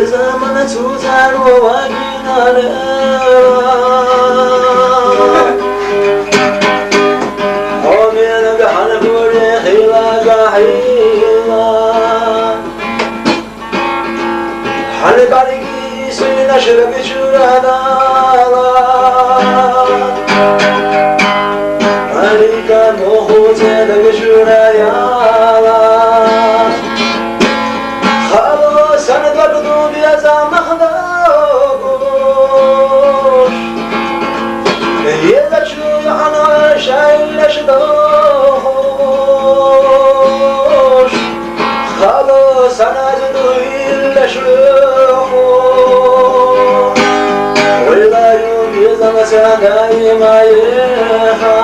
zaman tutar o vakinalar Amin bi halburi hila gahila Halbarigi suyuna şırgı çuradalar Harika muhute de şurayalar Halo sana dardu biyaza mahdagoş Yeda çuy ana şayleş doş Halo sana dardu illeş ولا يوم يزم سنايم يها